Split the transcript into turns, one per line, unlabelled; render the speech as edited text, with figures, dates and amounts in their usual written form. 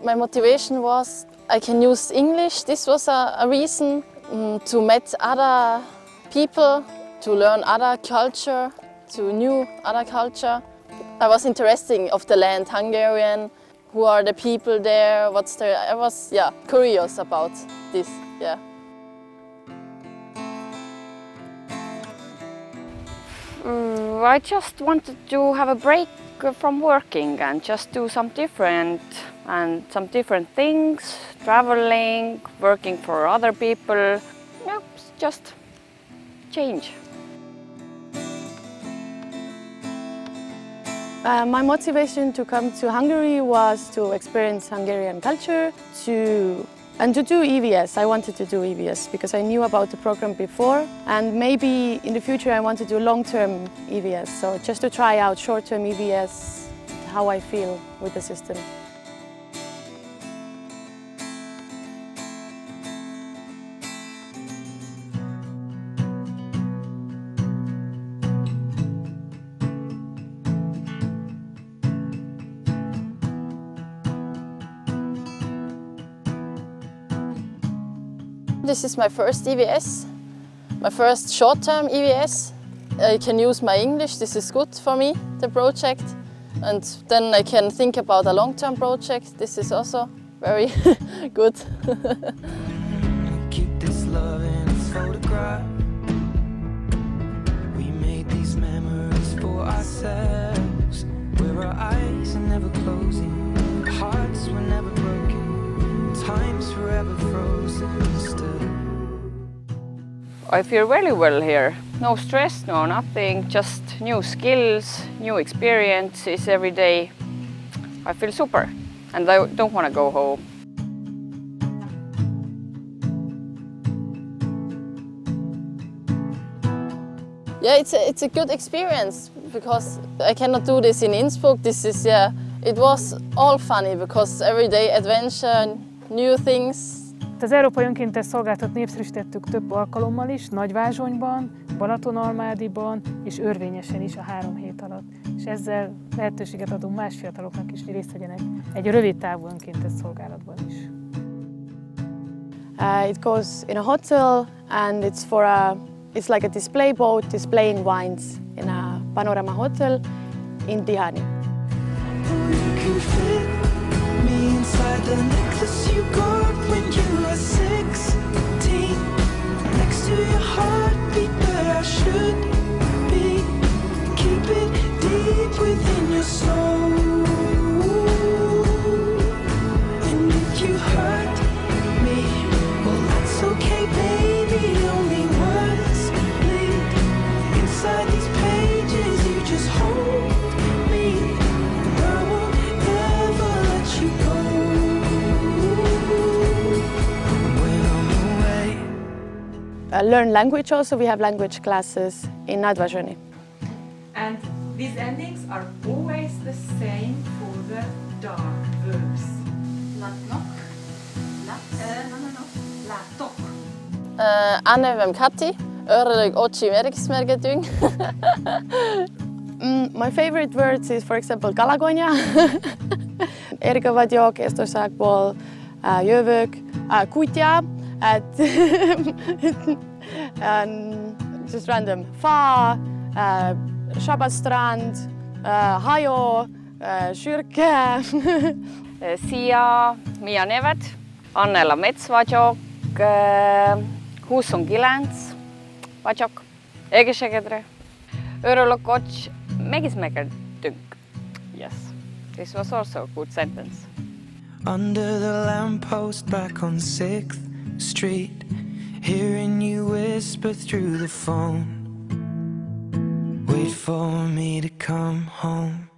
My motivation was I can use English. This was a reason to meet other people, to learn other culture, to new other culture. I was interested of the land, Hungarian, who are the people there, I was curious about this. Yeah.
I just wanted to have a break from working and just do some different things, traveling, working for other people, just change.
My motivation to come to Hungary was to experience Hungarian culture, and to do EVS. I wanted to do EVS because I knew about the program before, and maybe in the future I want to do long-term EVS, so just to try out short-term EVS, how I feel with the system. This is my first EVS, my first short-term EVS. I can use my English, this is good for me, the project. And then I can think about a long-term project, this is also very good.
Keep this love in its photograph. We made these memories for ourselves, where our eyes are never closing, hearts were never broken, time's forever frozen still.
I feel really well here. No stress, no nothing, just new skills, new experiences every day. I feel super and I don't want to go home.
Yeah, it's a good experience because I cannot do this in Innsbruck. It was all funny because every day adventure, new things.
Az Európai Önkéntes Szolgálatot népszerűsítettük több alkalommal is, Nagyvázsonyban, Balatonalmádiban és Örvényesen is a 3 hét alatt. És ezzel lehetőséget adunk más fiataloknak is, hogy részt vegyenek egy rövid távú önkéntes szolgálatban is.
It goes in a hotel and it's like a display boat displaying wines in a panorama hotel in Tihany.
Inside the necklace you got when you were 16, next to your heartbeat where I should be. Keep it deep within your soul. And if you hurt me, well that's okay baby, only words bleed inside these pages, you just hold me.
Learn language also, we have language classes in Nagyvázsony.
And these endings are always the same for the dark verbs. Látnak, látok.
A nevem Kati, örülök oči megismerkedünk. My favorite words is, for example, Kalagonya. Erika vagyok, Észtországból jövök, kutya, just random, fa, Sabadstrand, hajó, sürke.
Szia, mi a neved? Annella Metz vagyok, 29 vagyok, egészségedre. Örülök, hogy megismerkedtünk. Yes, this was also a good sentence.
Under the lamppost back on 6th Street, hearing you whisper through the phone, wait for me to come home.